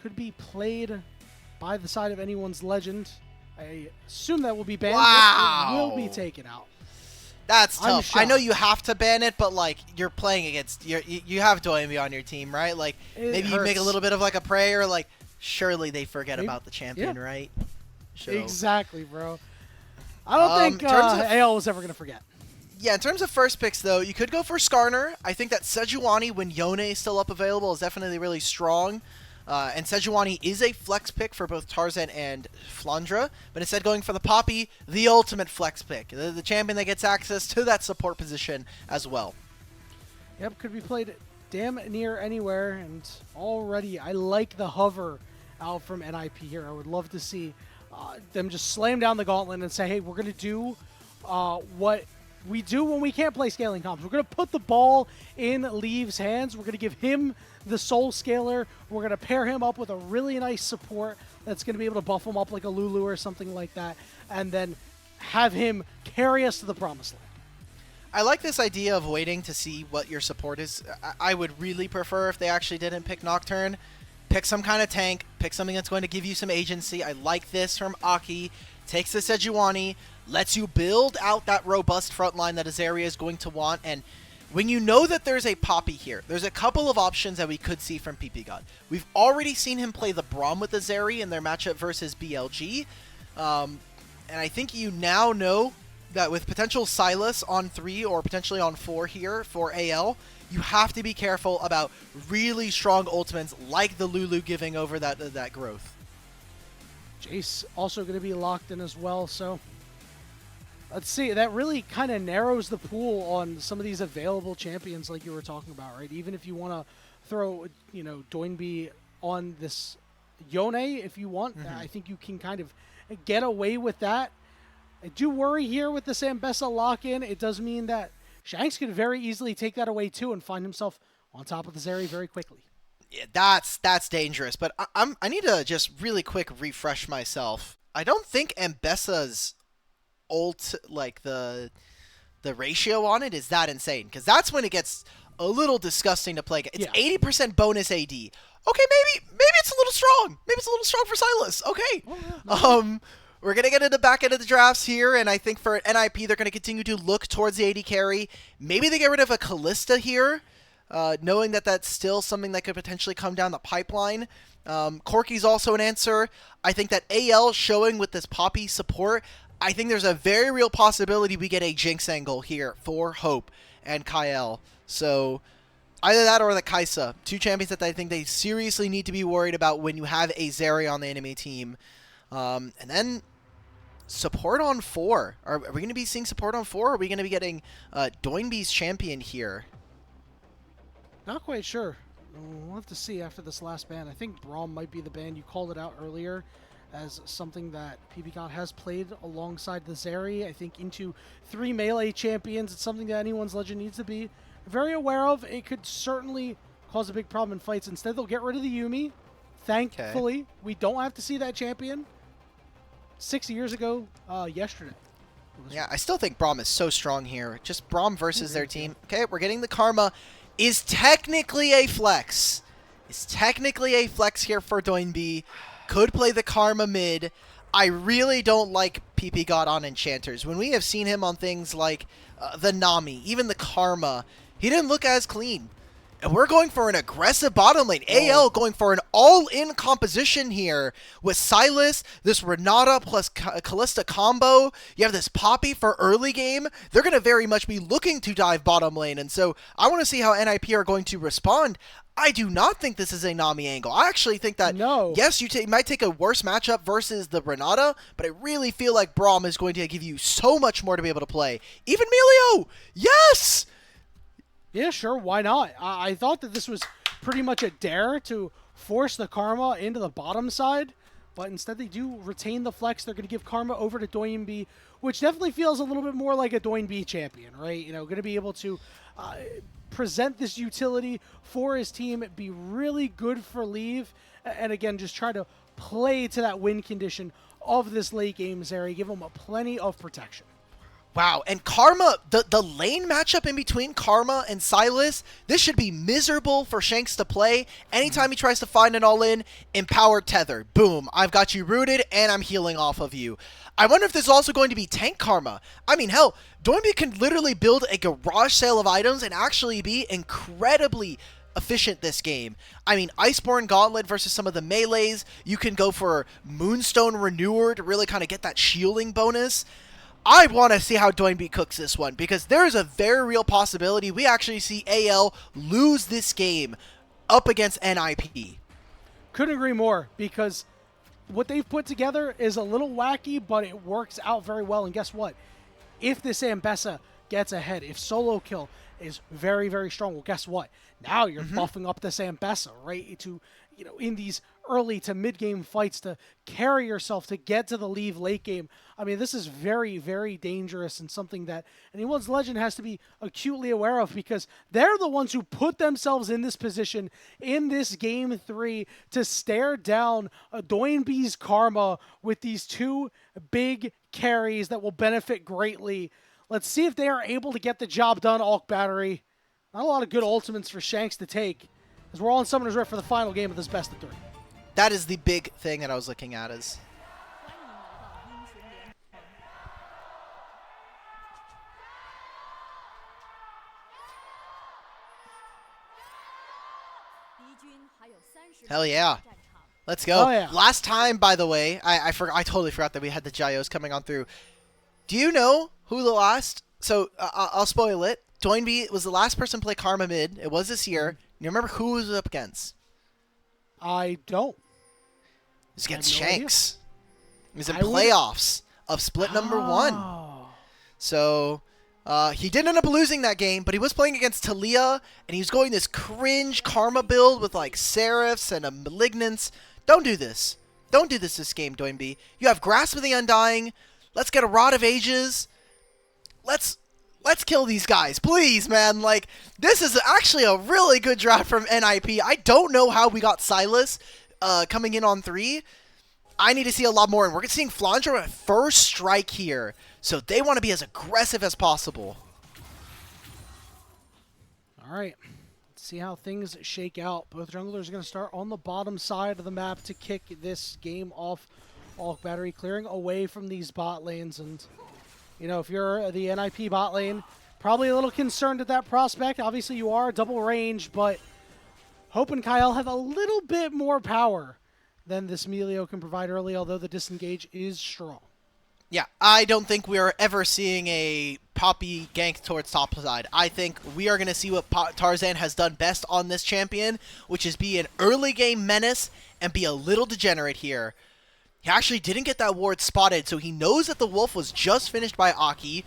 could be played by the side of anyone's legend. I assume that will be banned. Wow. It will be taken out. That's tough. I know shocked. you have to ban it, but like you're playing against you have Doinb on your team, right? Like maybe you make a little bit of like a prayer, like surely they forget about the champion, right? So, exactly, bro. I don't think AL was ever gonna forget. Yeah, in terms of first picks though, you could go for Skarner. I think that Sejuani, when Yone is still up available, is definitely really strong. And Sejuani is a flex pick for both Tarzan and Flandre, but instead going for the Poppy, the ultimate flex pick. The champion that gets access to that support position as well. Yep, could be played damn near anywhere, and already I like the hover out from NIP here. I would love to see them just slam down the gauntlet and say, hey, we're going to do what we do when we can't play scaling comps. We're going to put the ball in Leave's hands. We're going to give him the soul scaler. We're going to pair him up with a really nice support that's going to be able to buff him up like a Lulu or something like that, and then have him carry us to the promised land. I like this idea of waiting to see what your support is. I would really prefer if they actually didn't pick Nocturne. Pick some kind of tank. Pick something that's going to give you some agency. I like this from Aki. Takes the Sejuani. Lets you build out that robust front line that Azaria is going to want. And when you know that there's a Poppy here, there's a couple of options that we could see from ppgod. We've already seen him play the Braum with Azari in their matchup versus BLG. And I think you now know that with potential Sylas on 3 or potentially on 4 here for AL, you have to be careful about really strong ultimates like the Lulu giving over that growth. Jace also going to be locked in as well, so let's see. That really kind of narrows the pool on some of these available champions like you were talking about, right? Even if you want to throw, Doinb on this Yone if you want, I think you can kind of get away with that. I do worry here with the Sambessa lock-in. It does mean that Shanks could very easily take that away too and find himself on top of the Zeri very quickly. Yeah, that's dangerous. But I need to just really quick refresh myself. I don't think Ambessa's ult, like the ratio on it is that insane, because that's when it gets a little disgusting to play. It's 80% bonus AD. Okay, maybe it's a little strong. Maybe it's a little strong for Sylas. Okay. Oh, yeah. We're going to get into the back end of the drafts here, and I think for NIP, they're going to continue to look towards the AD carry. Maybe they get rid of a Kalista here, knowing that that's still something that could potentially come down the pipeline. Corki's also an answer. I think that AL showing with this Poppy support, I think there's a very real possibility we get a Jinx angle here for Hope and Kael. So either that or the Kaisa. Two champions that I think they seriously need to be worried about when you have a Zeri on the enemy team. And then support on 4. Are we going to be seeing support on 4? Or are we going to be getting Doinb's champion here? Not quite sure. We'll have to see after this last ban. I think Braum might be the ban. You called it out earlier as something that ppgod has played alongside the Zeri. I think into 3 melee champions. It's something that anyone's legend needs to be very aware of. It could certainly cause a big problem in fights. Instead, they'll get rid of the Yuumi. Thankfully, we don't have to see that champion 6 years ago yesterday. Yeah, I still think Braum is so strong here. Just Braum versus their team. Okay, we're getting the Karma. Is technically a flex. Is technically a flex here for Doinb. Could play the Karma mid. I really don't like ppgod on Enchanters. When we have seen him on things like the Nami, even the Karma, he didn't look as clean. And we're going for an aggressive bottom lane. AL going for an all-in composition here with Sylas, this Renata plus Kalista combo. You have this Poppy for early game. They're going to very much be looking to dive bottom lane. And so I want to see how NIP are going to respond. I do not think this is a Nami angle. I actually think that, yes, you might take a worse matchup versus the Renata, but I really feel like Braum is going to give you so much more to be able to play. Even Melio! Yes! Yeah, sure. Why not? I thought that this was pretty much a dare to force the Karma into the bottom side, but instead they do retain the flex. They're going to give Karma over to Doinb, which definitely feels a little bit more like a Doinb champion, right? Going to be able to present this utility for his team, be really good for Leave, and again, just try to play to that win condition of this late game Zeri, give him plenty of protection. Wow, and Karma, the lane matchup in between Karma and Silas, this should be miserable for Shanks to play. Anytime he tries to find an all-in, empowered tether. Boom, I've got you rooted, and I'm healing off of you. I wonder if this is also going to be tank Karma. I mean, hell, Doinb can literally build a garage sale of items and actually be incredibly efficient this game. I mean, Iceborne Gauntlet versus some of the melees. You can go for Moonstone Renewer to really kind of get that shielding bonus. I want to see how Doinb cooks this one, because there is a very real possibility we actually see AL lose this game up against NIP. Couldn't agree more, because what they've put together is a little wacky, but it works out very well. And guess what? If this Ambessa gets ahead, if solo kill is very, very strong, well, guess what? Now you're buffing up this Ambessa, right? To, you know, in these early to mid-game fights to carry yourself to get to the leave late game. I mean, this is very, very dangerous and something that anyone's Legend has to be acutely aware of, because they're the ones who put themselves in this position in this game 3 to stare down Doinb's Karma with these two big carries that will benefit greatly. Let's see if they are able to get the job done, Alk Battery. Not a lot of good ultimates for Shanks to take, as we're all in Summoner's Rift for the final game of this best of 3. That is the big thing that I was looking at is... Hell yeah. Let's go. Oh, yeah. Last time, by the way, I totally forgot that we had the Gyos coming on through. Do you know who the last... So, I'll spoil it. Doinb was the last person to play Karma mid. It was this year. You remember who it was up against? I don't. It was against Shanks. It was in I would- playoffs of split number 1. Oh. So, he did end up losing that game, but he was playing against Talia, and he was going this cringe Karma build with, like, Seraphs and a Malignance. Don't do this. Don't do this game, Doinb. You have Grasp of the Undying. Let's get a Rod of Ages. Let's kill these guys, please, man. Like, this is actually a really good draft from NIP. I don't know how we got Silas coming in on 3. I need to see a lot more, and we're seeing Flandre at first strike here, so they want to be as aggressive as possible. All right. Let's see how things shake out. Both junglers are going to start on the bottom side of the map to kick this game off. Alk Battery clearing away from these bot lanes, and... You know, if you're the NIP bot lane, probably a little concerned at that prospect. Obviously, you are double range, but Hope and Kael have a little bit more power than this Melio can provide early, although the disengage is strong. Yeah, I don't think we are ever seeing a Poppy gank towards top side. I think we are going to see what Tarzan has done best on this champion, which is be an early game menace and be a little degenerate here. He actually didn't get that ward spotted, so he knows that the wolf was just finished by Aki.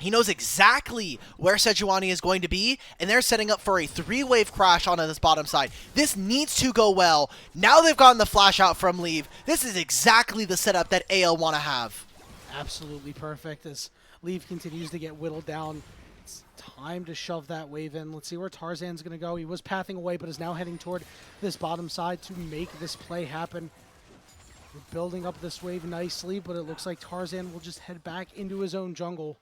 He knows exactly where Sejuani is going to be, and they're setting up for a 3-wave crash onto this bottom side. This needs to go well. Now they've gotten the flash out from Leave. This is exactly the setup that AL want to have. Absolutely perfect as Leave continues to get whittled down. It's time to shove that wave in. Let's see where Tarzan's going to go. He was pathing away, but is now heading toward this bottom side to make this play happen. We're building up this wave nicely, but it looks like Tarzan will just head back into his own jungle.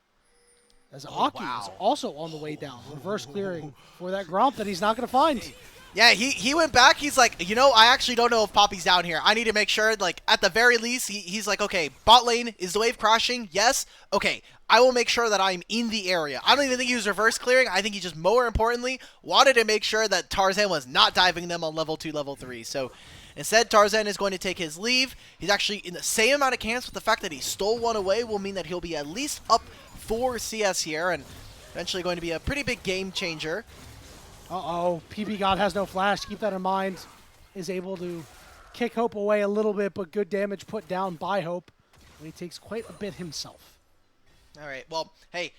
As Aki is also on the way down. Reverse clearing for that Gromp that he's not going to find. Yeah, he went back. He's like, you know, I actually don't know if Poppy's down here. I need to make sure, like, at the very least, he's like, okay, bot lane, is the wave crashing? Yes? Okay, I will make sure that I'm in the area. I don't even think he was reverse clearing. I think he just, more importantly, wanted to make sure that Tarzan was not diving them on level 2, level 3. So instead, Tarzan is going to take his leave. He's actually in the same amount of camps, but the fact that he stole one away will mean that he'll be at least up 4 CS here, and eventually going to be a pretty big game changer. Uh-oh, ppgod has no flash. Keep that in mind. Is able to kick Hope away a little bit, but good damage put down by Hope. And he takes quite a bit himself. All right, well, hey,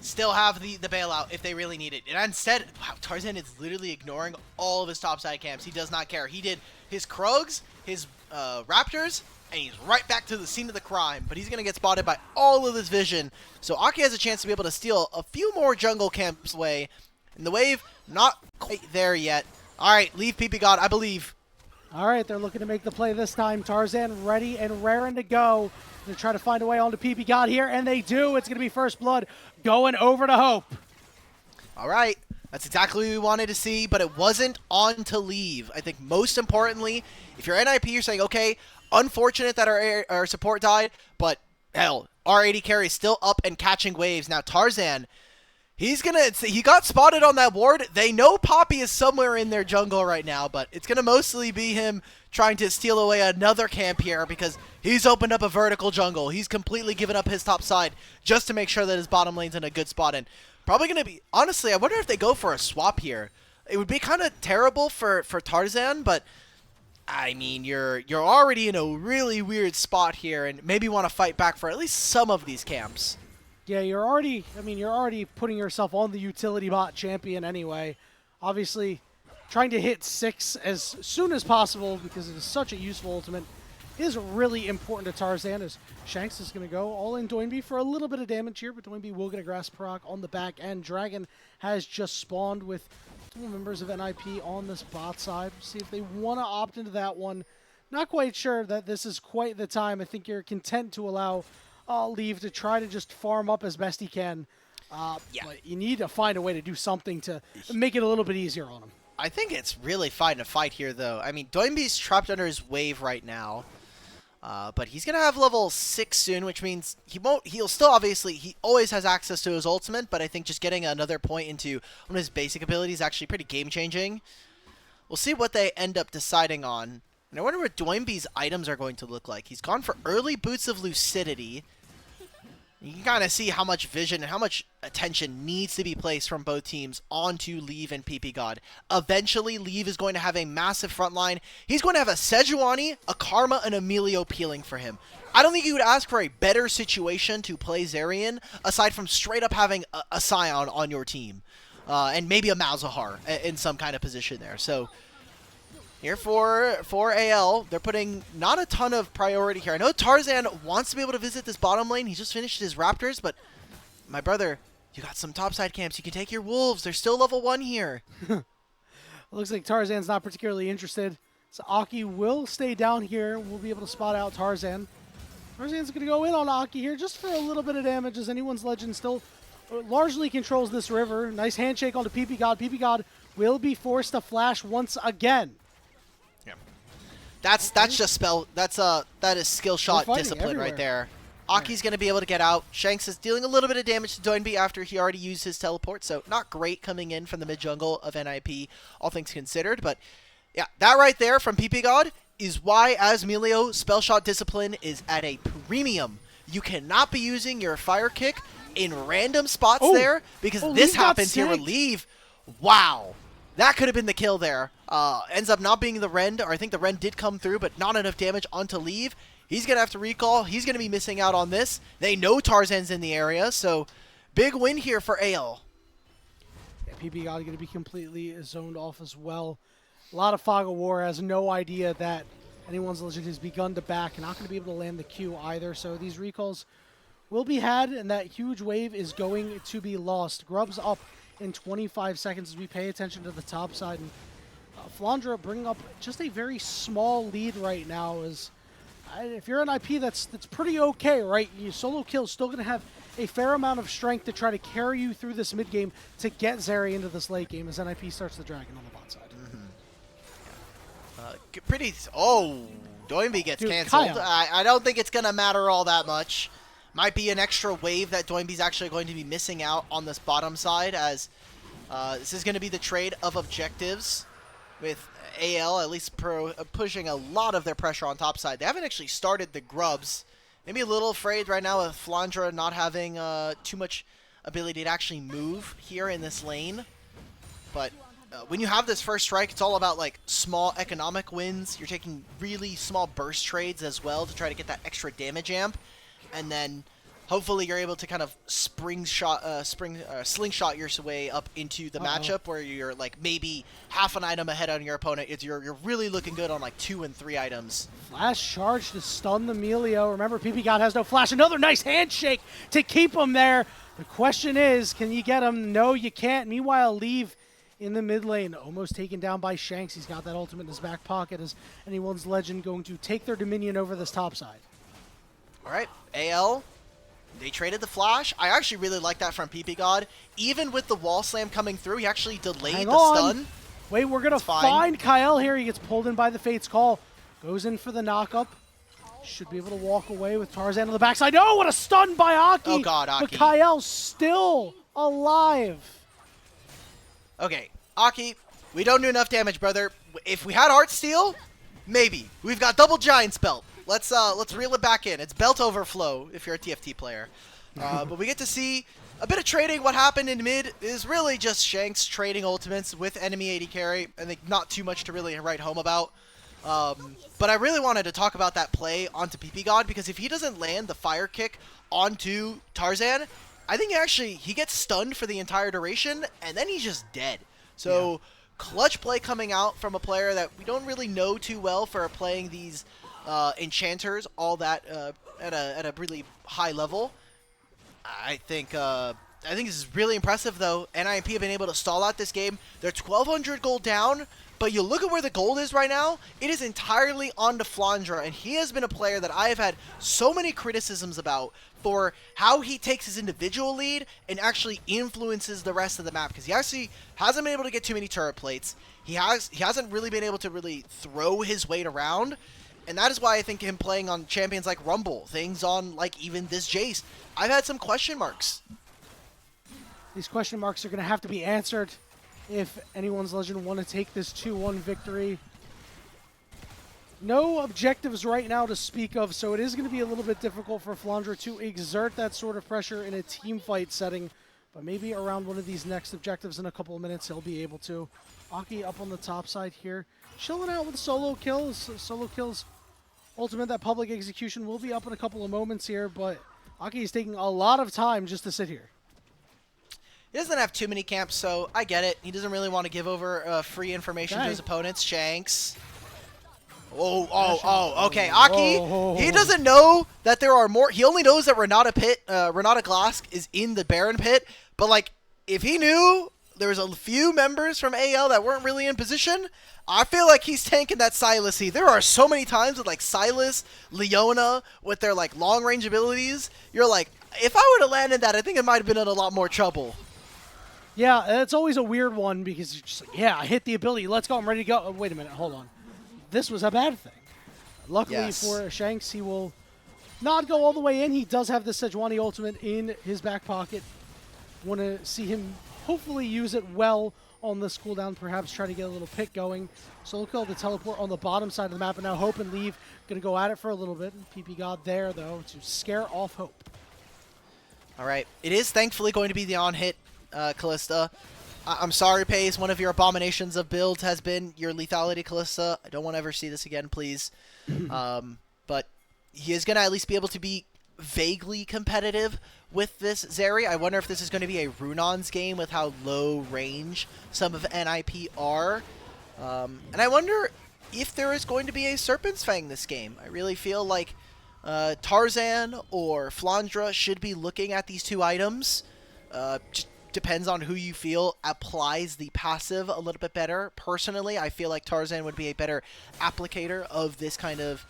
still have the bailout if they really need it. And instead, wow, Tarzan is literally ignoring all of his topside camps. He does not care. He did his Krogs, his Raptors, and he's right back to the scene of the crime. But he's going to get spotted by all of this vision. So Aki has a chance to be able to steal a few more jungle camps away. And the wave, not quite there yet. All right, leave ppgod, I believe. All right, they're looking to make the play this time. Tarzan ready and raring to go to try to find a way onto ppgod here, and they do. It's going to be First Blood going over to Hope. All right. That's exactly what we wanted to see, but it wasn't on to leave. I think most importantly, if you're NIP, you're saying, okay, unfortunate that our support died, but hell, our AD carry is still up and catching waves. Now Tarzan, he got spotted on that ward. They know Poppy is somewhere in their jungle right now, but it's going to mostly be him trying to steal away another camp here because he's opened up a vertical jungle. He's completely given up his top side just to make sure that his bottom lane's in a good spot. And probably going to be, honestly, I wonder if they go for a swap here. It would be kind of terrible for Tarzan, but I mean, you're already in a really weird spot here and maybe want to fight back for at least some of these camps. Yeah, you're already putting yourself on the utility bot champion anyway. Obviously, trying to hit 6 as soon as possible because it is such a useful ultimate is really important to Tarzan, as Shanks is going to go all in Doinb for a little bit of damage here, but Doinb will get a grass proc on the back end. Dragon has just spawned with two members of NIP on this bot side. See if they want to opt into that one. Not quite sure that this is quite the time. I think you're content to allow Leave to try to just farm up as best he can. Yeah. But you need to find a way to do something to make it a little bit easier on him. I think it's really fine to fight here, though. I mean, Doinb's trapped under his wave right now. But he's going to have level 6 soon, which means he'll still obviously, he always has access to his ultimate, but I think just getting another point into one of his basic abilities is actually pretty game-changing. We'll see what they end up deciding on. And I wonder what Doinb's items are going to look like. He's gone for early Boots of Lucidity. You can kind of see how much vision and how much attention needs to be placed from both teams onto Leave and ppgod. Eventually, Leave is going to have a massive front line. He's going to have a Sejuani, a Karma, and Emilio peeling for him. I don't think you would ask for a better situation to play Zerion, aside from straight up having a Scion on your team. And maybe a Malzahar in some kind of position there. So here for AL, they're putting not a ton of priority here. I know Tarzan wants to be able to visit this bottom lane. He just finished his Raptors, but my brother, you got some topside camps. You can take your Wolves. They're still level 1 here. Looks like Tarzan's not particularly interested. So Aki will stay down here. We'll be able to spot out Tarzan. Tarzan's going to go in on Aki here just for a little bit of damage, as Anyone's Legend still largely controls this river. Nice handshake onto ppgod. ppgod will be forced to flash once again. That's just spell. That is skill shot discipline everywhere right there. Aki's going to be able to get out. Shanks is dealing a little bit of damage to Doinb after he already used his teleport, so not great coming in from the mid jungle of NIP, all things considered. But yeah, that right there from ppgod is why, as Emilio, spell shot discipline is at a premium. You cannot be using your fire kick in random spots there, because this happens here with Leave. Wow. That could have been the kill there. Ends up not being the Rend, or I think the Rend did come through, but not enough damage onto Leave. He's going to have to recall. He's going to be missing out on this. They know Tarzan's in the area, so big win here for AL. Yeah, ppgod going to be completely zoned off as well. A lot of Fog of War has no idea that Anyone's Legend has begun to back, and not going to be able to land the Q either, so these recalls will be had, and that huge wave is going to be lost. Grub's up in 25 seconds as we pay attention to the top side. And Flandre bringing up just a very small lead right now. As if you're an IP, that's pretty okay, right? Your solo kill is still going to have a fair amount of strength to try to carry you through this mid game to get Zeri into this late game as NIP starts the dragon on the bot side. Doinb gets canceled. I don't think it's going to matter all that much. Might be an extra wave that Doinb's actually going to be missing out on this bottom side, as this is going to be the trade of objectives with AL at least pushing a lot of their pressure on top side. They haven't actually started the grubs. Maybe a little afraid right now with Flandre not having too much ability to actually move here in this lane. But when you have this first strike, it's all about like small economic wins. You're taking really small burst trades as well to try to get that extra damage amp. And then hopefully you're able to kind of slingshot your way up into the matchup where you're like maybe half an item ahead on your opponent. You're really looking good on like 2 and 3 items. Flash charge to stun the Emilio. Remember, ppgod has no flash. Another nice handshake to keep him there. The question is, can you get him? No, you can't. Meanwhile, Leave in the mid lane, almost taken down by Shanks. He's got that ultimate in his back pocket. Is anyone's legend going to take their dominion over this top side? All right, AL, they traded the flash. I actually really like that from ppgod. Even with the wall slam coming through, he actually delayed the stun. Wait, we're going to find Kael here. He gets pulled in by the Fate's Call. Goes in for the knockup. Should be able to walk away with Tarzan on the backside. Oh, what a stun by Aki! Oh god, Aki. But Kael's still alive. Okay, Aki, we don't do enough damage, brother. If we had Art Steal, maybe. We've got double Giant's Belt. Let's reel it back in. It's belt overflow if you're a TFT player. But we get to see a bit of trading. What happened in mid is really just Shanks trading ultimates with enemy AD carry. I think not too much to really write home about. But I really wanted to talk about that play onto ppgod, because if he doesn't land the fire kick onto Tarzan, I think he gets stunned for the entire duration, and then he's just dead. So clutch play coming out from a player that we don't really know too well for playing these enchanters all that at a really high level. I think this is really impressive, though. NIP have been able to stall out this game. They're 1,200 gold down, but you look at where the gold is right now, it is entirely onto Flandre, and he has been a player that I have had so many criticisms about for how he takes his individual lead and actually influences the rest of the map, because he actually hasn't been able to get too many turret plates. He hasn't really been able to really throw his weight around, and that is why I think him playing on champions like Rumble, things on like even this Jace, I've had some question marks. These question marks are going to have to be answered if anyone's legend want to take this 2-1 victory. No objectives right now to speak of, so it is going to be a little bit difficult for Flandre to exert that sort of pressure in a team fight setting, but maybe around one of these next objectives in a couple of minutes he'll be able to. Aki up on the top side here, chilling out with solo kills. Solo kills ultimate, that public execution will be up in a couple of moments here, but Aki is taking a lot of time just to sit here. He doesn't have too many camps, so I get it. He doesn't really want to give over free information to his opponents. Shanks. Okay. Aki, he doesn't know that there are more. He only knows that Renata Glask is in the Baron pit, but like, if he knew there was a few members from AL that weren't really in position, I feel like he's tanking that Silas-y. There are so many times with like Silas, Leona, with their like long range abilities, you're like, if I would have landed that, I think it might have been in a lot more trouble. Yeah, it's always a weird one because you're just like, yeah, I hit the ability. Let's go. I'm ready to go. Oh, wait a minute. Hold on. This was a bad thing. Luckily for Shanks, he will not go all the way in. He does have the Sejuani ultimate in his back pocket. Want to see him hopefully use it well on this cooldown, perhaps try to get a little pick going. So look at the teleport on the bottom side of the map, and now Hope and Leave going to go at it for a little bit. ppgod there, though, to scare off Hope. All right. It is thankfully going to be the on-hit Kalista. I'm sorry, Pace. One of your abominations of builds has been your lethality, Kalista. I don't want to ever see this again, please. But he is going to at least be able to be vaguely competitive with this Zeri. I wonder if this is going to be a Runon's game with how low range some of NIP are. And I wonder if there is going to be a Serpent's Fang this game. I really feel like Tarzan or Flandre should be looking at these two items. Just depends on who you feel applies the passive a little bit better. Personally, I feel like Tarzan would be a better applicator of this kind of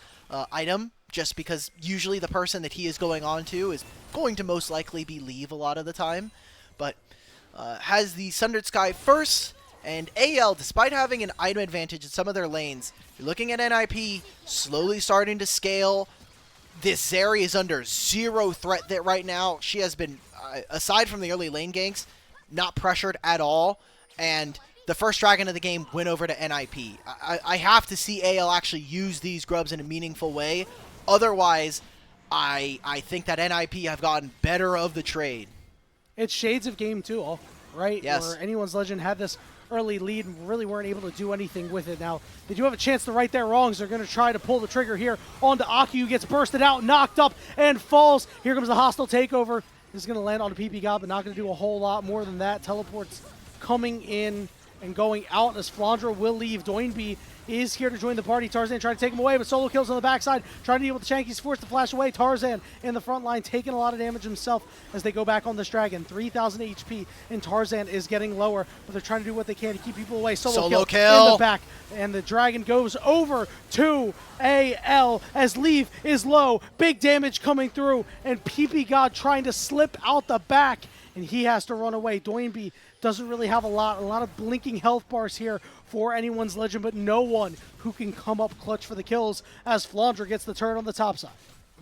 item, just because usually the person that he is going on to is going to most likely be Leave a lot of the time. But has the Sundered Sky first, and AL, despite having an item advantage in some of their lanes, you're looking at NIP slowly starting to scale. This Zeri is under zero threat right now. She has been, aside from the early lane ganks, not pressured at all. And the first dragon of the game went over to NIP. I have to see AL actually use these grubs in a meaningful way. Otherwise, I think that NIP have gotten better of the trade. It's shades of game 2, right? Yes. Where anyone's legend had this early lead and really weren't able to do anything with it. Now, they do have a chance to right their wrongs. They're going to try to pull the trigger here onto Aki, who gets bursted out, knocked up, and falls. Here comes the hostile takeover. This is going to land on the ppgod, but not going to do a whole lot more than that. Teleports coming in and going out as Flandre will leave. Doinb is here to join the party. Tarzan trying to take him away, but solo kills on the backside, trying to deal with the Shankies, forced to flash away. Tarzan in the front line, taking a lot of damage himself as they go back on this dragon. 3,000 HP, and Tarzan is getting lower, but they're trying to do what they can to keep people away. Solo kill in the back, and the dragon goes over to AL as Leaf is low. Big damage coming through, and ppgod trying to slip out the back, and he has to run away. Doinb doesn't really have a lot of blinking health bars here for anyone's legend, but no one who can come up clutch for the kills as Flandre gets the turn on the top side.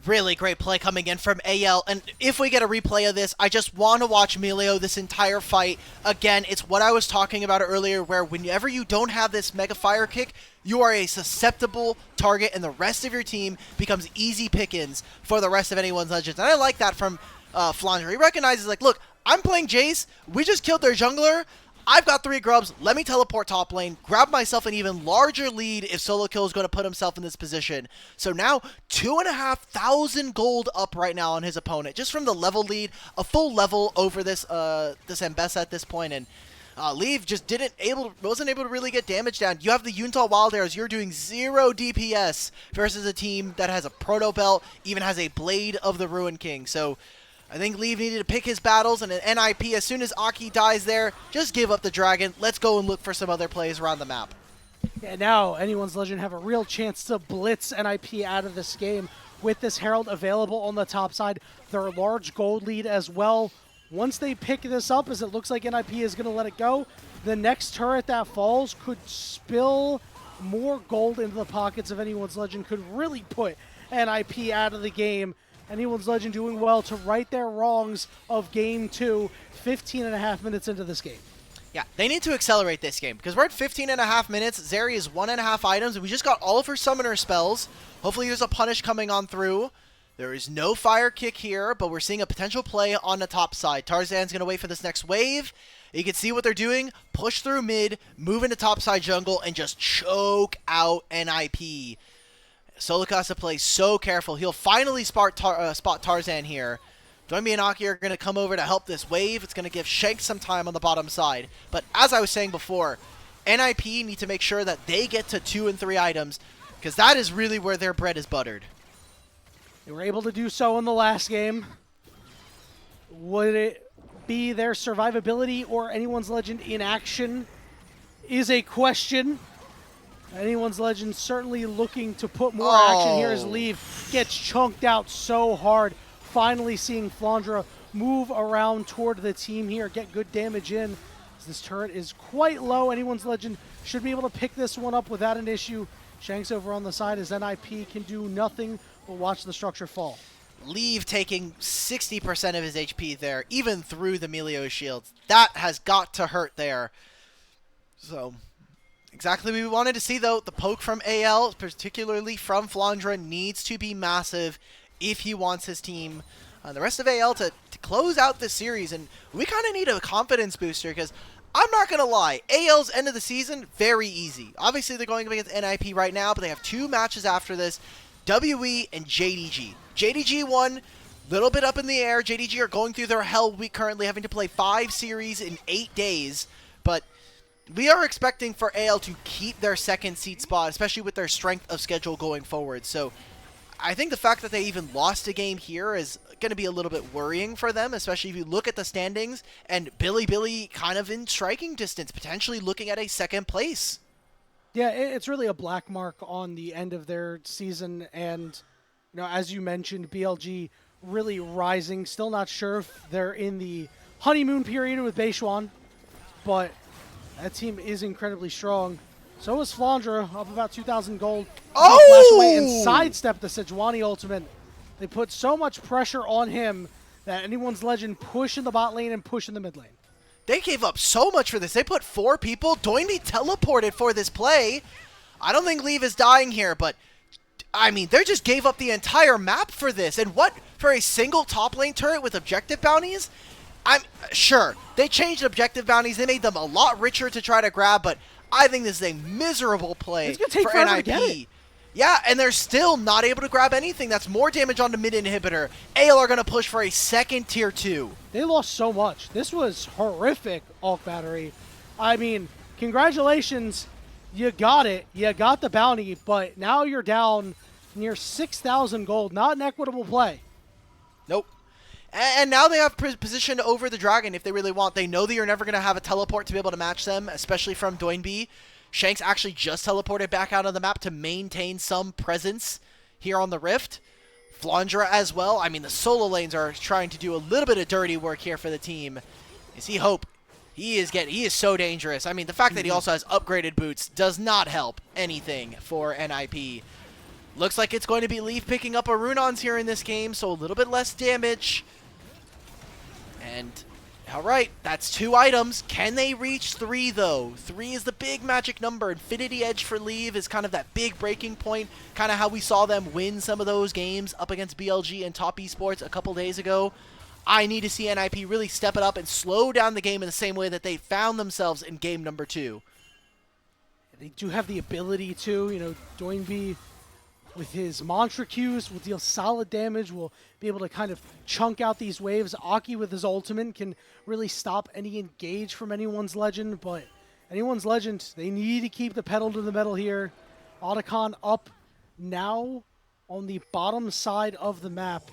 Really great play coming in from AL, and if we get a replay of this, I just want to watch Melio this entire fight. Again, it's what I was talking about earlier, where whenever you don't have this mega fire kick, you are a susceptible target, and the rest of your team becomes easy pickings for the rest of anyone's legends. And I like that from Flandre. He recognizes, like, look, I'm playing Jace, we just killed their jungler, I've got 3 grubs, let me teleport top lane, grab myself an even larger lead if solo kill is going to put himself in this position. So now 2,500 gold up right now on his opponent, just from the level lead, a full level over this this Mbessa at this point, and Leave just wasn't able to really get damage down. You have the Yuntal Wild Arrows, you're doing 0 DPS versus a team that has a Proto Belt, even has a Blade of the Ruin King. So I think Leave needed to pick his battles, and an NIP, as soon as Aki dies there, just give up the dragon. Let's go and look for some other plays around the map. Yeah, now anyone's legend have a real chance to blitz NIP out of this game with this Herald available on the top side. Their large gold lead as well. Once they pick this up, as it looks like NIP is going to let it go, the next turret that falls could spill more gold into the pockets of anyone's legend, could really put NIP out of the game. Anyone's legend doing well to right their wrongs of game 2, 15.5 minutes into this game. Yeah, they need to accelerate this game, because we're at 15.5 minutes. Zeri is 1.5 items, and we just got all of her summoner spells. Hopefully there's a punish coming on through. There is no fire kick here, but we're seeing a potential play on the top side. Tarzan's going to wait for this next wave. You can see what they're doing. Push through mid, move into top side jungle, and just choke out NIP. Solika has to play so careful. He'll finally spot Tarzan here. Doinb and Aki are going to come over to help this wave. It's going to give Shanks some time on the bottom side. But as I was saying before, NIP need to make sure that they get to 2 and 3 items, because that is really where their bread is buttered. They were able to do so in the last game. Would it be their survivability or anyone's legend in action is a question. Anyone's legend certainly looking to put more action here as Leave gets chunked out so hard. Finally seeing Flandre move around toward the team here, get good damage in. As this turret is quite low, anyone's legend should be able to pick this one up without an issue. Shanks over on the side as NIP can do nothing but watch the structure fall. Leave taking 60% of his HP there, even through the Melio shields. That has got to hurt there. So exactly what we wanted to see, though. The poke from AL, particularly from Flandre, needs to be massive if he wants his team, the rest of AL, to close out this series. And we kind of need a confidence booster, because I'm not going to lie, AL's end of the season, very easy. Obviously, they're going up against NIP right now, but they have 2 matches after this, WE and JDG. JDG won, little bit up in the air. JDG are going through their hell week currently, having to play 5 series in 8 days, but we are expecting for AL to keep their 2nd seed spot, especially with their strength of schedule going forward. So I think the fact that they even lost a game here is going to be a little bit worrying for them, especially if you look at the standings and Billy kind of in striking distance, potentially looking at a 2nd place. Yeah, it's really a black mark on the end of their season, and you know, as you mentioned, BLG really rising. Still not sure if they're in the honeymoon period with Beishuan, but that team is incredibly strong. So is Flandre, up about 2,000 gold. Flash away and sidestep the Sejuani ultimate. They put so much pressure on him that anyone's legend push in the bot lane and push in the mid lane. They gave up so much for this. They put 4 people. Doinb teleported for this play. I don't think Leave is dying here, but I mean, they just gave up the entire map for this. And what, for a single top lane turret with objective bounties? I'm sure they changed objective bounties. They made them a lot richer to try to grab, but I think this is a miserable play for NIP. Yeah, and they're still not able to grab anything. That's more damage on the mid inhibitor. AL are going to push for a 2nd tier 2. They lost so much. This was horrific, Alk Battery. I mean, congratulations You got it. You got the bounty, but now you're down near 6,000 gold. Not an equitable play. Nope. And now they have position over the dragon if they really want. They know that you're never going to have a teleport to be able to match them, especially from Doinb. Shanks actually just teleported back out of the map to maintain some presence here on the Rift. Flandre as well. I mean, the solo lanes are trying to do a little bit of dirty work here for the team. You see Hope. He is so dangerous. I mean, the fact that he also has upgraded boots does not help anything for NIP. Looks like it's going to be Leaf picking up a Runons here in this game, so a little bit less damage. And, alright, that's 2 items. Can they reach 3, though? 3 is the big magic number. Infinity Edge for Leaf is kind of that big breaking point, kind of how we saw them win some of those games up against BLG and Top Esports a couple days ago. I need to see NIP really step it up and slow down the game in the same way that they found themselves in game number 2. They do have the ability to, Doinb with his Mantra Qs will deal solid damage, will be able to kind of chunk out these waves. Aki with his ultimate can really stop any engage from anyone's Legend, but anyone's Legend, they need to keep the pedal to the metal here. Otacon up now on the bottom side of the map,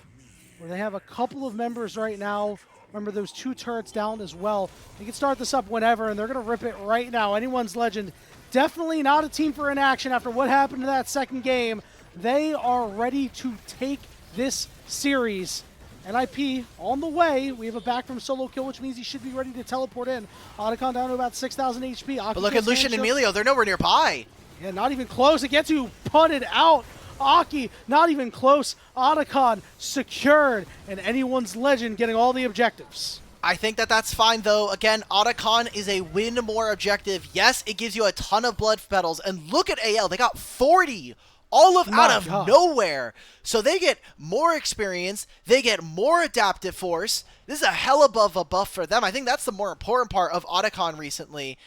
where they have a couple of members right now. Remember, those 2 turrets down as well. They can start this up whenever, and they're going to rip it right now. Anyone's Legend, definitely not a team for inaction after what happened in that second game. They are ready to take this series. NIP on the way. We have a back from solo kill, which means he should be ready to teleport in. Otacon down to about 6,000 HP. But look at Lucian and Emilio. They're nowhere near Pi. Yeah, not even close. It gets you punted out. Aki, not even close. Otacon secured. And anyone's Legend getting all the objectives. I think that that's fine, though. Again, Otacon is a win more objective. Yes, it gives you a ton of blood petals. And look at AL. They got 40 out of nowhere. So they get more experience. They get more adaptive force. This is a hell above a buff for them. I think that's the more important part of Otacon recently.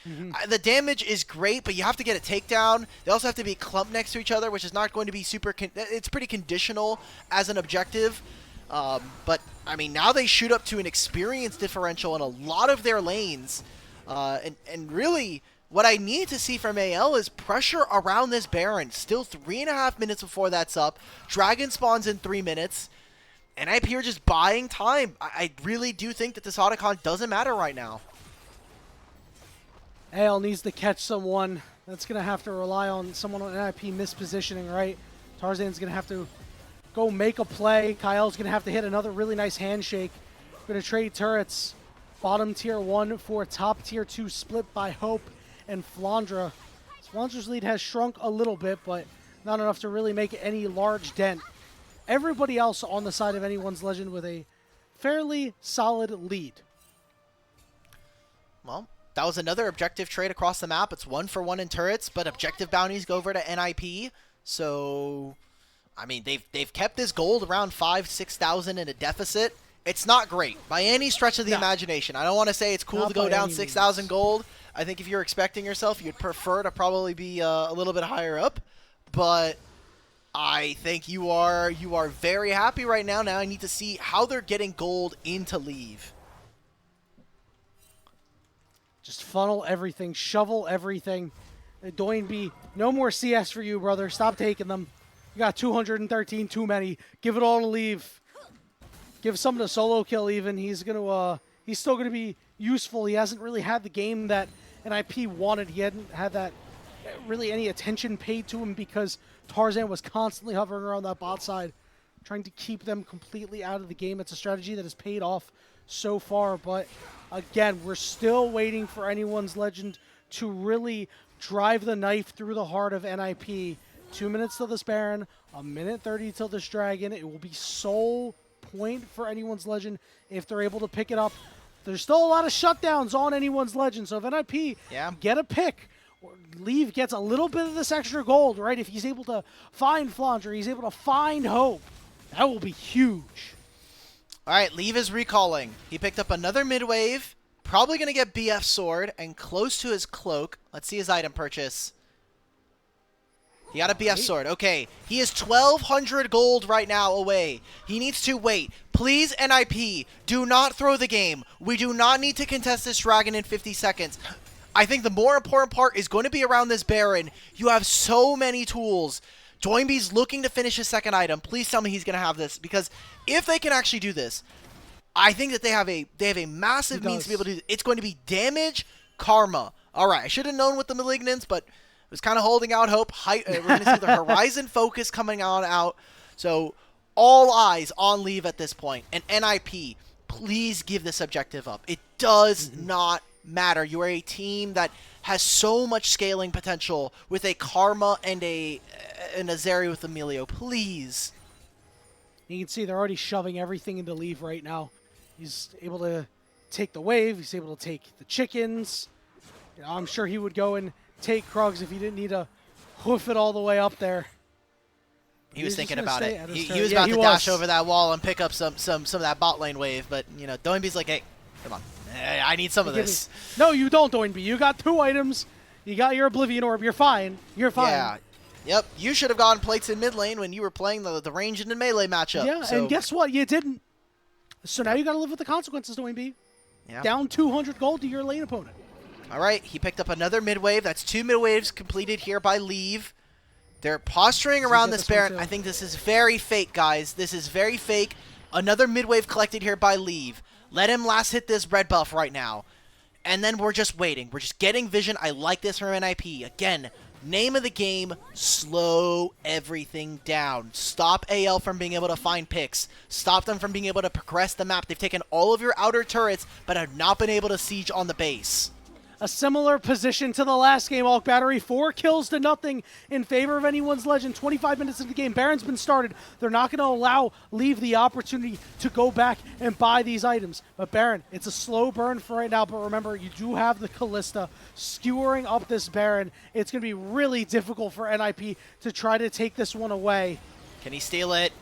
The damage is great, but you have to get a takedown. They also have to be clumped next to each other, which is not going to be super... it's pretty conditional as an objective. But, I mean, now they shoot up to an experience differential in a lot of their lanes. And really... what I need to see from AL is pressure around this Baron. Still 3.5 minutes before that's up. Dragon spawns in 3 minutes. And NIP are just buying time. I really do think that this Otacon doesn't matter right now. AL needs to catch someone. That's going to have to rely on someone on NIP mispositioning, right? Tarzan's going to have to go make a play. Kael's going to have to hit another really nice handshake. Going to trade turrets. Bottom tier 1 for top tier 2 split by Hope and Flandre. Flandre's lead has shrunk a little bit, but not enough to really make any large dent. Everybody else on the side of anyone's Legend with a fairly solid lead. Well, that was another objective trade across the map. It's 1 for 1 in turrets, but objective bounties go over to NIP. So, I mean, they've kept this gold around 5,000-6,000 in a deficit. It's not great by any stretch of the imagination. I don't want to say it's cool to go down 6,000 gold. I think if you're expecting yourself, you'd prefer to probably be a little bit higher up. But I think you are very happy right now. Now I need to see how they're getting gold into Leave. Just funnel everything, shovel everything. Doinb, no more CS for you, brother. Stop taking them. You got 213 too many. Give it all to Leave. Give some to solo kill even. He's still gonna be useful. He hasn't really had the game that NIP wanted. He hadn't had that really any attention paid to him because Tarzan was constantly hovering around that bot side, trying to keep them completely out of the game. It's a strategy that has paid off so far, but again, we're still waiting for anyone's Legend to really drive the knife through the heart of NIP. 2 minutes till this Baron, 1:30 till this Dragon. It will be sole point for anyone's Legend if they're able to pick it up. There's still a lot of shutdowns on anyone's Legend, so if NIP get a pick, or Leave gets a little bit of this extra gold, right? If he's able to find Flandre, he's able to find Hope, that will be huge. All right, Leave is recalling. He picked up another mid-wave, probably going to get BF Sword, and close to his cloak. Let's see his item purchase. He got a BF Sword. Okay, he is 1,200 gold right now away. He needs to wait. Please, NIP, do not throw the game. We do not need to contest this Dragon in 50 seconds. I think the more important part is going to be around this Baron. You have so many tools. Doinb's looking to finish his second item. Please tell me he's going to have this, because if they can actually do this, I think that they have a massive means to be able to do this. It's going to be damage, karma. All right, I should have known with the Malignants, but I was kind of holding out hope. We're going to see the Horizon Focus coming on out. So all eyes on Leave at this point. And NIP, please give this objective up. It does not matter. You are a team that has so much scaling potential with a Karma and a Zeri with Emilio. Please. You can see they're already shoving everything into Leave right now. He's able to take the wave. He's able to take the chickens. You know, I'm sure he would go and take Krugs if he didn't need to hoof it all the way up there. He was thinking about it. He was yeah, about to dash over that wall and pick up some of that bot lane wave, but you know, Doinb's like, hey, come on, I need some of this. No, you don't, Doinb. You got 2 items. You got your Oblivion Orb. You're fine. You're fine. Yeah. Yep. You should have gotten plates in mid lane when you were playing the ranged and melee matchup. Yeah, so. and guess what? You didn't. So now you got to live with the consequences, Doinb. Yeah. Down 200 gold to your lane opponent. All right, he picked up another mid wave. That's 2 mid waves completed here by Leave. They're posturing around this Baron. I think this is very fake, guys. This is very fake. Another mid wave collected here by Leave. Let him last hit this red buff right now. And then we're just waiting. We're just getting vision. I like this from NIP. Again, name of the game, slow everything down. Stop AL from being able to find picks. Stop them from being able to progress the map. They've taken all of your outer turrets, but have not been able to siege on the base. A similar position to the last game, Alk Battery. 4 kills to nothing in favor of Anyone's Legend. 25 minutes into the game. Baron's been started. They're not going to allow Leave the opportunity to go back and buy these items. But Baron, it's a slow burn for right now. But remember, you do have the Callista skewering up this Baron. It's going to be really difficult for NIP to try to take this one away. Can he steal it?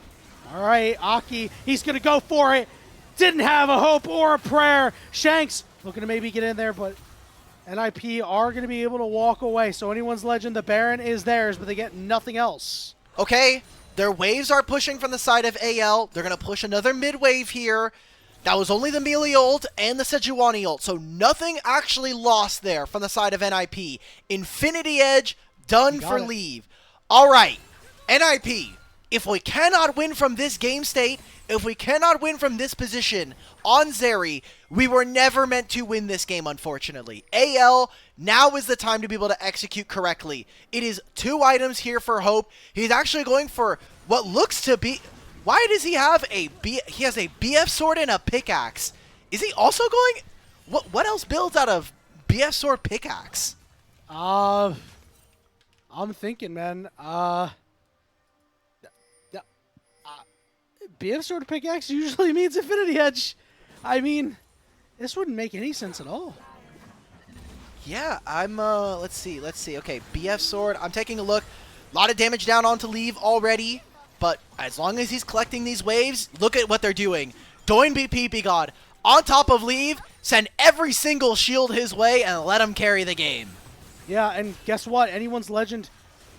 All right, Aki, he's going to go for it. Didn't have a hope or a prayer. Shanks looking to maybe get in there, but NIP are going to be able to walk away. So Anyone's Legend, the Baron is theirs, but they get nothing else. Okay, their waves are pushing from the side of AL. They're going to push another mid wave here. That was only the Melee ult and the Sejuani ult, so nothing actually lost there from the side of NIP. Infinity Edge done for Leave. All right, NIP, if we cannot win from this game state, if we cannot win from this position on Zeri, we were never meant to win this game, unfortunately. AL, now is the time to be able to execute correctly. It is 2 items here for Hope. He's actually going for what looks to be... Why does he have he has a BF sword and a pickaxe? Is he also going... What else builds out of BF sword pickaxe? I'm thinking, man. BF sword pickaxe usually means Infinity Edge. I mean, this wouldn't make any sense at all. Yeah, I'm, let's see. Okay, BF sword, I'm taking a look. A lot of damage down onto Leave already, but as long as he's collecting these waves, look at what they're doing. Doinb ppgod on top of Leave, send every single shield his way and let him carry the game. Yeah, and guess what? Anyone's Legend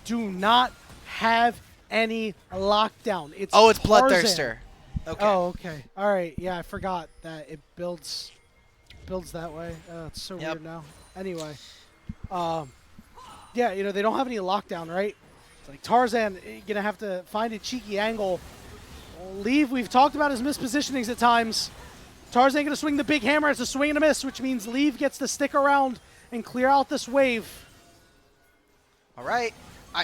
do not have any lockdown. It's Bloodthirster. Okay. Oh, okay. All right. Yeah, I forgot that it builds that way. It's so weird now. Anyway, yeah, you know, they don't have any lockdown, right? It's like Tarzan gonna have to find a cheeky angle. Leave. We've talked about his mispositionings at times. Tarzan gonna swing the big hammer. It's a swing and a miss, which means Leave gets to stick around and clear out this wave. All right.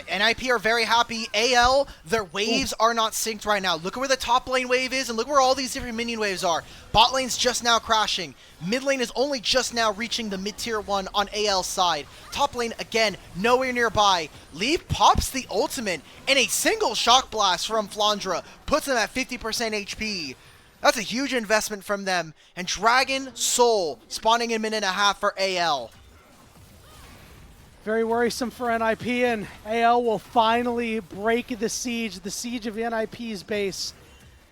NIP are very happy. AL, their waves are not synced right now. Look at where the top lane wave is, and look where all these different minion waves are. Bot lane's just now crashing. Mid lane is only just now reaching the mid-tier 1 on AL's side. Top lane, again, nowhere nearby. Leave pops the ultimate, and a single shock blast from Flandre puts them at 50% HP. That's a huge investment from them. And Dragon Soul spawning in a minute and a half for AL. Very worrisome for NIP, and AL will finally break the siege of NIP's base,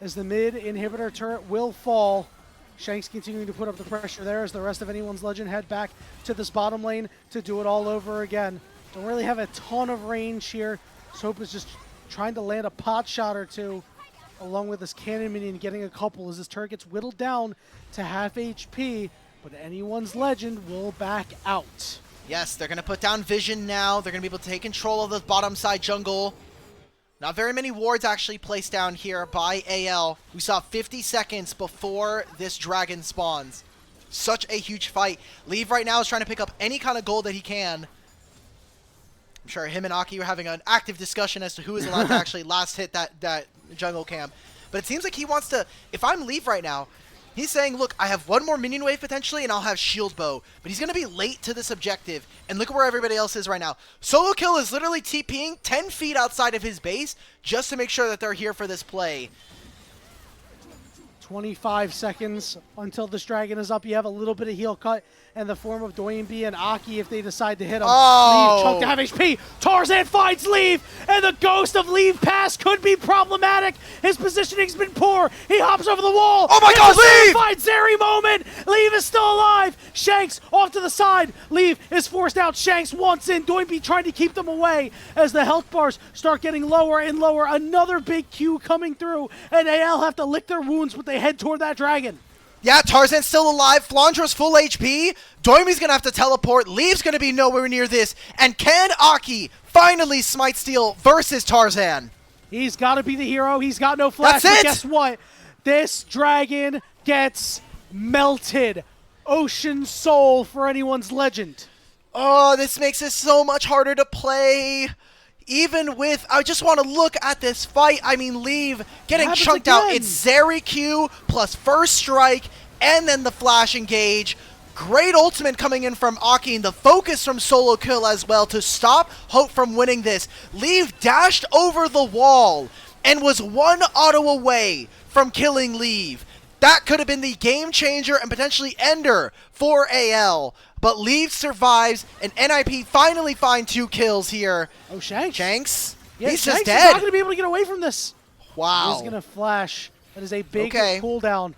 as the mid inhibitor turret will fall. Shanks continuing to put up the pressure there as the rest of Anyone's Legend head back to this bottom lane to do it all over again. Don't really have a ton of range here, so Hope is just trying to land a pot shot or two, along with this cannon minion getting a couple as this turret gets whittled down to half HP, but Anyone's Legend will back out. Yes, they're going to put down vision now. They're going to be able to take control of the bottom side jungle. Not very many wards actually placed down here by AL. We saw 50 seconds before this dragon spawns. Such a huge fight. Leave right now is trying to pick up any kind of gold that he can. I'm sure him and Aki are having an active discussion as to who is allowed to actually last hit that jungle camp. But it seems like he wants to, if I'm Leave right now, he's saying, look, I have one more minion wave potentially, and I'll have shield bow. But he's going to be late to this objective. And look at where everybody else is right now. Solo Kill is literally TPing 10 feet outside of his base just to make sure that they're here for this play. 25 seconds until this dragon is up. You have a little bit of heal cut in the form of Doinb and Aki if they decide to hit him. Oh! Leave choked to have HP. Tarzan finds Leave, and the ghost of Leave pass could be problematic. His positioning's been poor. He hops over the wall. Oh my god, Leave! Finds Zeri moment. Leave is still alive. Shanks off to the side. Leave is forced out. Shanks wants in. Doinb trying to keep them away as the health bars start getting lower and lower. Another big Q coming through, and AL have to lick their wounds with they head toward that dragon. Yeah, Tarzan's still alive. Flandra's full HP. Doimi's going to have to teleport. Leave's going to be nowhere near this. And can Aki finally smite steal versus Tarzan? He's got to be the hero. He's got no flash. That's it. But guess what? This dragon gets melted. Ocean Soul for anyone's legend. Oh, this makes it so much harder to play. Even with, I just want to look at this fight. I mean, Leave getting chunked out. It's Zeri Q plus first strike and then the flash engage. Great ultimate coming in from Aki and the focus from Solo Kill as well to stop Hope from winning this. Leave dashed over the wall and was one auto away from killing Leave. That could have been the game changer and potentially ender for AL. But Leave survives, and NIP finally find 2 kills here. Oh, Shanks. Shanks? Yeah, He's Shanks just dead. He's not going to be able to get away from this. Wow. He's going to flash. That is a big Okay. cooldown.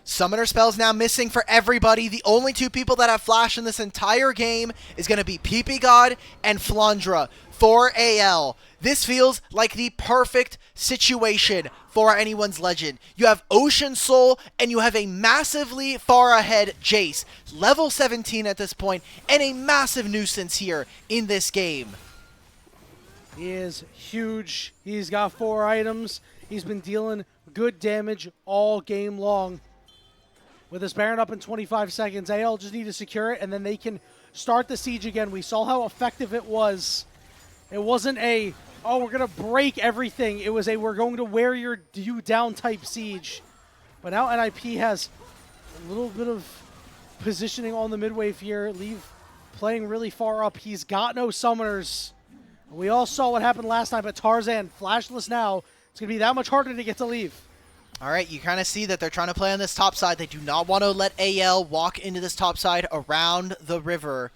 Summoner spells now missing for everybody. The only 2 people that have flash in this entire game is going to be ppgod and Flandre for AL. This feels like the perfect situation for anyone's legend. You have Ocean Soul, and you have a massively far ahead Jace. Level 17 at this point, and a massive nuisance here in this game. He is huge. He's got 4 items. He's been dealing good damage all game long. With this Baron up in 25 seconds, AL just need to secure it, and then they can start the siege again. We saw how effective it was. It wasn't a, oh, we're going to break everything. It was a, we're going to wear you down type siege. But now NIP has a little bit of positioning on the mid-wave here. Leave playing really far up. He's got no summoners. We all saw what happened last time, but Tarzan, flashless now. It's going to be that much harder to get to Leave. All right, you kind of see that they're trying to play on this top side. They do not want to let AL walk into this top side around the river,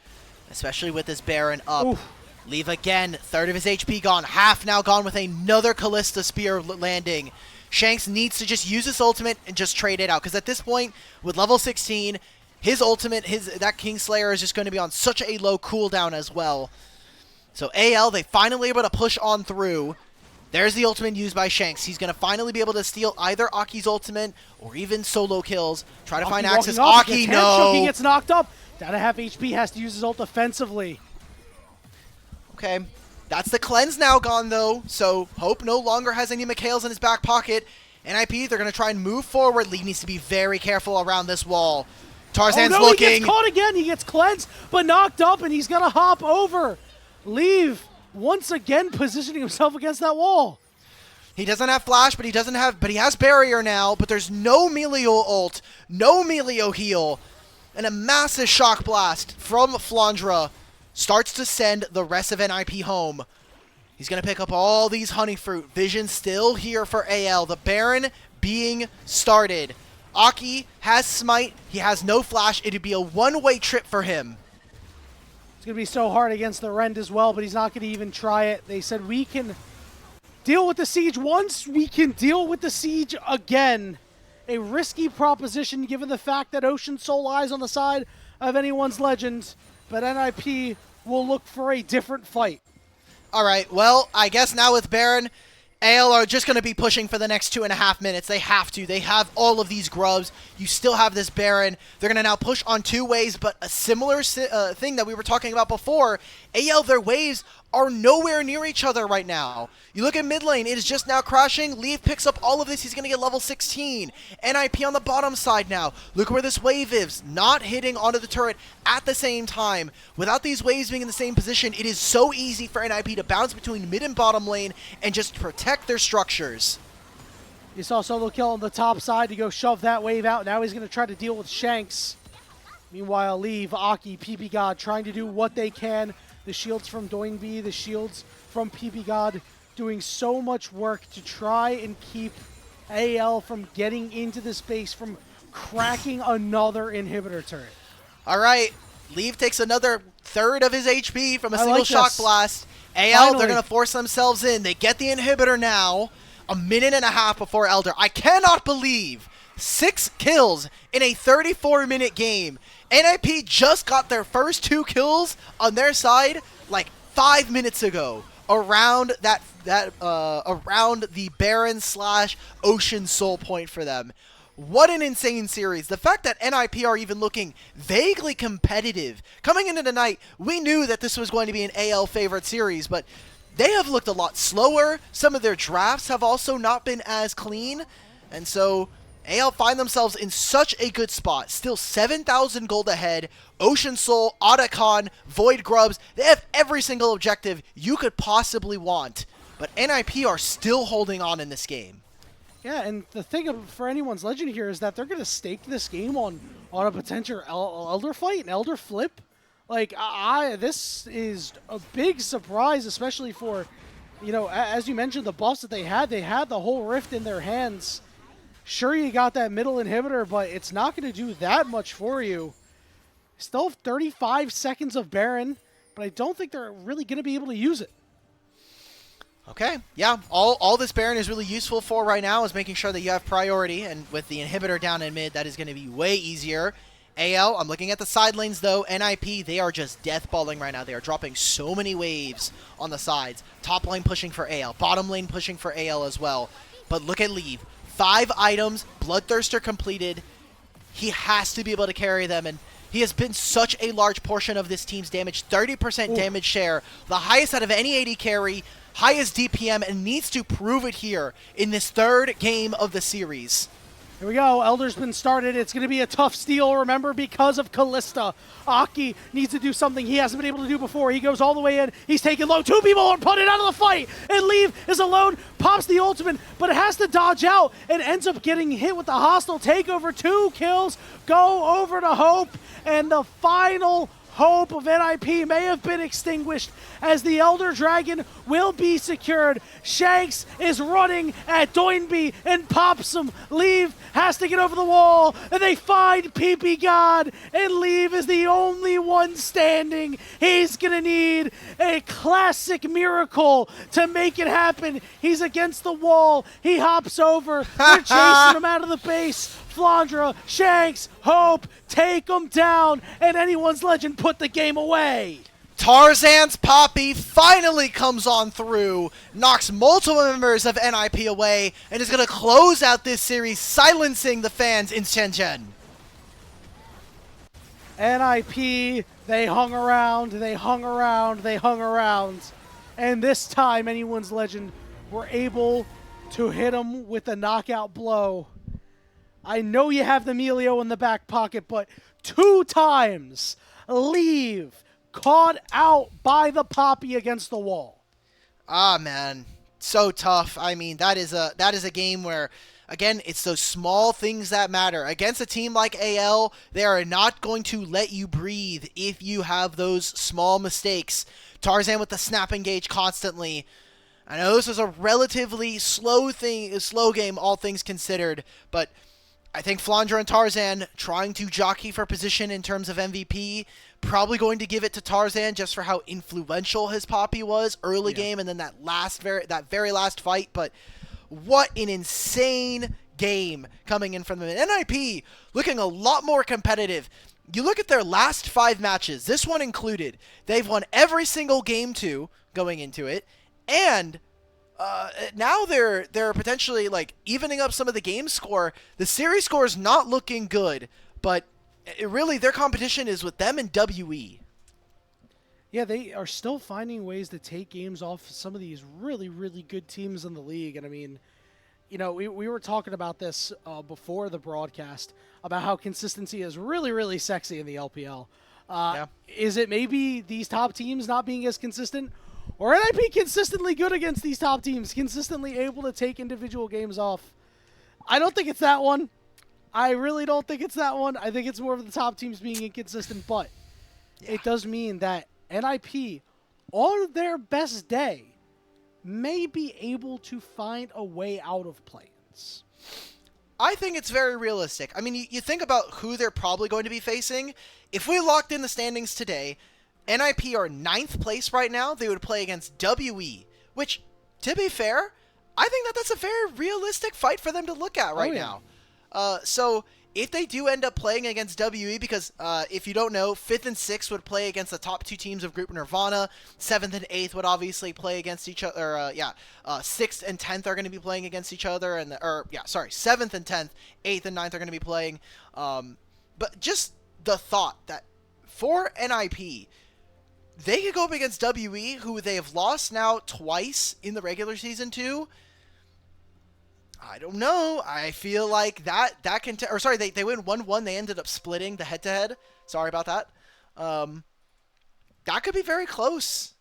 especially with this Baron up. Oof. Leave again, third of his HP gone, half now gone with another Callista Spear landing. Shanks needs to just use his ultimate and just trade it out, because at this point, with level 16, his ultimate, that Kingslayer is just going to be on such a low cooldown as well. So AL, they finally able to push on through. There's the ultimate used by Shanks. He's going to finally be able to steal either Aki's ultimate or even solo kills. Try to find access. Aki, no! He gets knocked up. Down to half HP, has to use his ult defensively. Okay. That's the cleanse now gone, though. So Hope no longer has any Kaels in his back pocket. NIP, they're going to try and move forward. Lee needs to be very careful around this wall. Tarzan's looking. He gets caught again. He gets cleansed, but knocked up, and he's going to hop over. Leave. Once again positioning himself against that wall. He doesn't have flash, but he has barrier now, but there's no Melio ult, no Melio heal, and a massive shock blast from Flandre starts to send the rest of NIP home. He's going to pick up all these honey fruit. Vision still here for AL. The Baron being started. Aki has smite. He has no flash. It'd be a one-way trip for him. It's going to be so hard against the Rend as well, but he's not going to even try it. They said we can deal with the siege once, we can deal with the siege again. A risky proposition given the fact that Ocean Soul lies on the side of anyone's legend, but NIP will look for a different fight. All right, well, I guess now with Baron, AL are just going to be pushing for the next 2.5 minutes. They have to. They have all of these grubs. You still have this Baron. They're going to now push on 2 waves, but a similar thing that we were talking about before, AL, their waves are nowhere near each other right now. You look at mid lane, it is just now crashing. Leaf picks up all of this. He's going to get level 16. NIP on the bottom side now. Look where this wave is. Not hitting onto the turret at the same time. Without these waves being in the same position, it is so easy for NIP to bounce between mid and bottom lane and just protect their structures. You saw solo kill on the top side to go shove that wave out. Now he's going to try to deal with Shanks. Meanwhile, Leave, Aki, ppgod trying to do what they can. The shields from Doinb, the shields from ppgod doing so much work to try and keep AL from getting into the space, from cracking another inhibitor turret. All right, Leave takes another third of his HP from a single shock blast. AL, Finally. they're going to force themselves in. They get the inhibitor now, 1.5 minutes before Elder. I cannot believe 6 kills in a 34-minute game. NIP just got their first 2 kills on their side like 5 minutes ago around around the Baron / Ocean Soul point for them. What an insane series. The fact that NIP are even looking vaguely competitive. Coming into tonight, we knew that this was going to be an AL favorite series, but they have looked a lot slower. Some of their drafts have also not been as clean, and so AL find themselves in such a good spot. Still 7,000 gold ahead. Ocean Soul, Otacon, Void Grubs. They have every single objective you could possibly want. But NIP are still holding on in this game. Yeah, and the thing for anyone's legend here is that they're going to stake this game on a potential Elder fight, an Elder flip. Like, this is a big surprise, especially for, you know, as you mentioned, the buffs that they had the whole Rift in their hands. Sure, you got that middle inhibitor, but it's not going to do that much for you. Still 35 seconds of Baron, but I don't think they're really going to be able to use it. Okay, yeah, all this Baron is really useful for right now is making sure that you have priority, and with the inhibitor down in mid, that is going to be way easier. AL, I'm looking at the side lanes though. NIP, they are just deathballing right now. They are dropping so many waves on the sides. Top lane pushing for AL, bottom lane pushing for AL as well. But look at Leave. 5 items, Bloodthirster completed. He has to be able to carry them, and he has been such a large portion of this team's damage. 30% damage share, the highest out of any AD carry, highest DPM, and needs to prove it here in this 3rd game of the series. Here we go. Elder's been started. It's going to be a tough steal, remember, because of Kalista. Aki needs to do something he hasn't been able to do before. He goes all the way in. He's taking low. 2 people are put it out of the fight. And Leave is alone. Pops the ultimate, but it has to dodge out and ends up getting hit with the hostile takeover. 2 kills go over to Hope. And the final hope of NIP may have been extinguished as the Elder Dragon will be secured. Shanks is running at Doinb and pops him. Leave has to get over the wall, and they find ppgod, and Leave is the only one standing. He's gonna need a classic miracle to make it happen. He's against the wall. He hops over. They're chasing him out of the base. Flandre, Shanks, Hope, take him down, and anyone's legend put the game away. Tarzan's Poppy finally comes on through, knocks multiple members of NIP away, and is going to close out this series, silencing the fans in Shenzhen. NIP, they hung around, they hung around, they hung around, and this time anyone's legend were able to hit him with a knockout blow. I know you have the Melio in the back pocket, but 2 times Leave caught out by the Poppy against the wall. Ah, man, so tough. I mean, that is a game where, again, it's those small things that matter. Against a team like AL, they are not going to let you breathe if you have those small mistakes. Tarzan with the snap engage constantly. I know this was a relatively slow game, all things considered, but I think Flandre and Tarzan trying to jockey for position in terms of MVP, probably going to give it to Tarzan just for how influential his Poppy was early game and then that very last fight. But what an insane game coming in from them. NIP looking a lot more competitive. You look at their last 5 matches, this one included, they've won every single game 2 going into it, and now they're potentially like evening up some of the game score. The series score is not looking good, but really their competition is with them and WE. Yeah, they are still finding ways to take games off some of these really, really good teams in the league. And I mean, you know, we were talking about this before the broadcast about how consistency is really, really sexy in the LPL. Yeah. Is it maybe these top teams not being as consistent? Or NIP consistently good against these top teams, consistently able to take individual games off? I don't think it's that one. I really don't think it's that one. I think it's more of the top teams being inconsistent, but it does mean that NIP, on their best day, may be able to find a way out of play-ins. I think it's very realistic. I mean, you think about who they're probably going to be facing. If we locked in the standings today, NIP are 9th place right now. They would play against WE, which, to be fair, I think that's a very realistic fight for them to look at right now. So if they do end up playing against WE, because if you don't know, 5th and 6th would play against the top 2 teams of Group Nirvana. 7th and 8th would obviously play against each other. 6th and 10th are going to be playing against each other. 7th and 10th, 8th and 9th are going to be playing. But just the thought that for NIP, they could go up against WE, who they have lost now twice in the regular season too. I don't know. I feel like that can... they win 1-1. They ended up splitting the head-to-head. Sorry about that. That could be very close.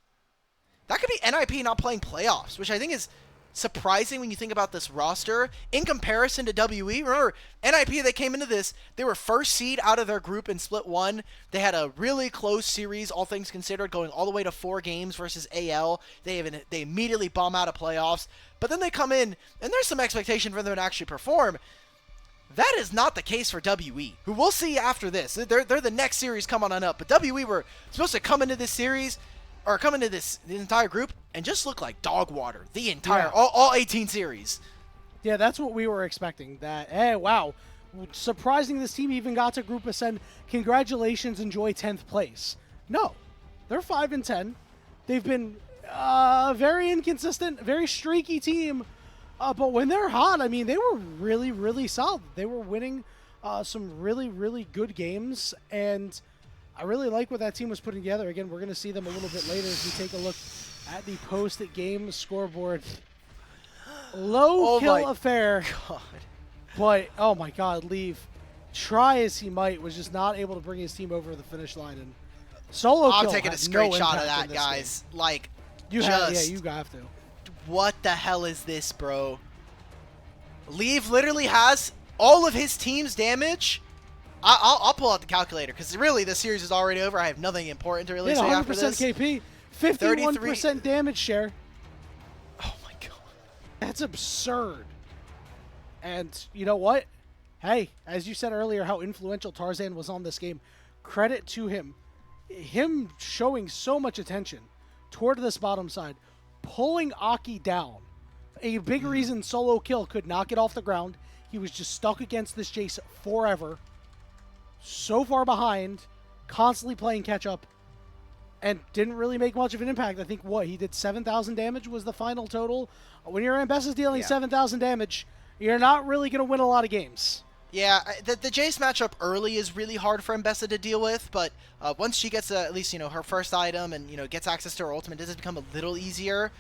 That could be NIP not playing playoffs, which I think is surprising when you think about this roster in comparison to WE. Remember, NIP, they came into this, they were first seed out of their group in Split 1. They had a really close series, all things considered, going all the way to 4 games versus AL. They immediately bomb out of playoffs, but then they come in, and there's some expectation for them to actually perform. That is not the case for WE, who we'll see after this. They're the next series coming on up, but WE were supposed to come into this series, or come into the entire group, and just look like dog water the entire, all 18 series. Yeah, that's what we were expecting. That, hey, wow, surprising this team even got to Group Ascend. Congratulations, enjoy 10th place. No, they're 5 and 10. They've been very inconsistent, very streaky team. But when they're hot, I mean, they were really, really solid. They were winning some really, really good games, and I really like what that team was putting together. Again, we're going to see them a little bit later as we take a look at the post-game scoreboard. Low kill affair. God. But, oh my God, Leave, try as he might, was just not able to bring his team over the finish line. And solo kill. I'm taking a screenshot of that, guys. Game. Like, you have to. What the hell is this, bro? Leave literally has all of his team's damage. I'll pull out the calculator, because really the series is already over. I have nothing important to really say after this. 100% KP, 51% damage share. Oh my God. That's absurd. And you know what? Hey, as you said earlier, how influential Tarzan was on this game. Credit to him. Him showing so much attention toward this bottom side, pulling Aki down. A big reason solo kill could not get off the ground. He was just stuck against this Jace forever. So far behind, constantly playing catch up, and didn't really make much of an impact. I think he did 7,000 damage was the final total. When your Ambessa's dealing 7,000 damage, you're not really going to win a lot of games. Yeah, the Jace matchup early is really hard for Mbessa to deal with, but once she gets at least her first item and gets access to her ultimate, does it become a little easier?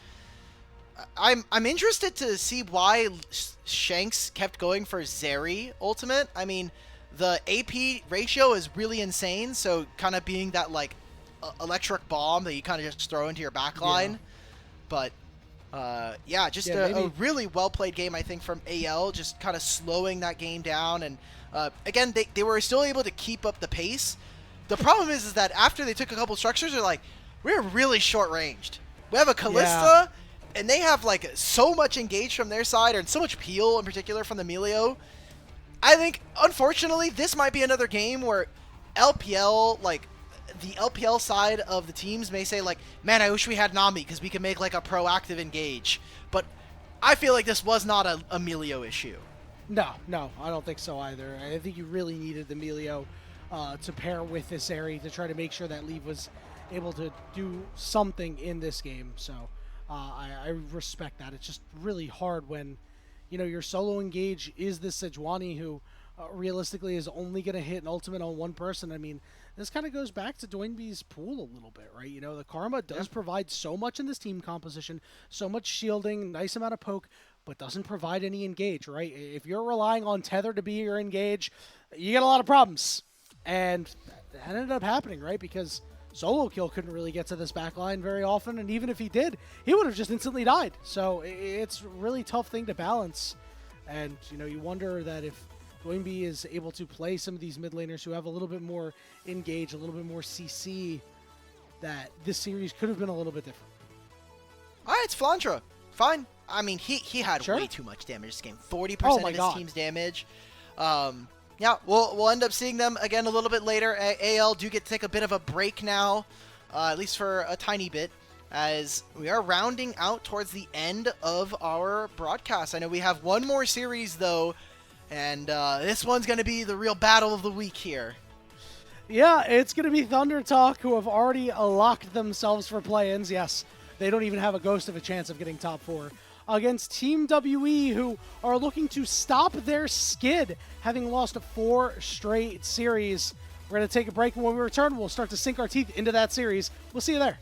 I'm interested to see why Shanks kept going for Zeri ultimate. I mean, the AP ratio is really insane, so kind of being that like electric bomb that you kind of just throw into your backline. Yeah. But a really well played game, I think, from AL, just kind of slowing that game down. And again, they were still able to keep up the pace. The problem is that after they took a couple structures, they're like, we're really short ranged. We have a Kalista, and they have like so much engaged from their side, and so much peel in particular from the Melio. I think, unfortunately, this might be another game where LPL, like, the LPL side of the teams may say, like, man, I wish we had Nami because we could make, like, a proactive engage. But I feel like this was not a Melio issue. No, I don't think so either. I think you really needed the Melio to pair with this Zeri to try to make sure that Leave was able to do something in this game. So, I respect that. It's just really hard when, you know, your solo engage is this Sejuani who realistically is only going to hit an ultimate on one person. I mean, this kind of goes back to Doinb's pool a little bit, right? You know, the Karma does provide so much in this team composition, so much shielding, nice amount of poke, but doesn't provide any engage, right? If you're relying on Tether to be your engage, you get a lot of problems. And that ended up happening, right? Because Solo Kill couldn't really get to this backline very often, and even if he did, he would have just instantly died. So it's a really tough thing to balance. And, you know, you wonder that if Doinb is able to play some of these mid laners who have a little bit more engage, a little bit more CC, that this series could have been a little bit different. All right, it's Flandre. Fine. I mean, he had way too much damage this game. 40% of his team's damage. Yeah, we'll end up seeing them again a little bit later. AL do get to take a bit of a break now, at least for a tiny bit, as we are rounding out towards the end of our broadcast. I know we have one more series, though, and this one's going to be the real battle of the week here. Yeah, it's going to be Thunder Talk, who have already locked themselves for play-ins. Yes, they don't even have a ghost of a chance of getting top 4. Against Team WE, who are looking to stop their skid, having lost 4 straight series. We're going to take a break, and when we return, we'll start to sink our teeth into that series. We'll see you there.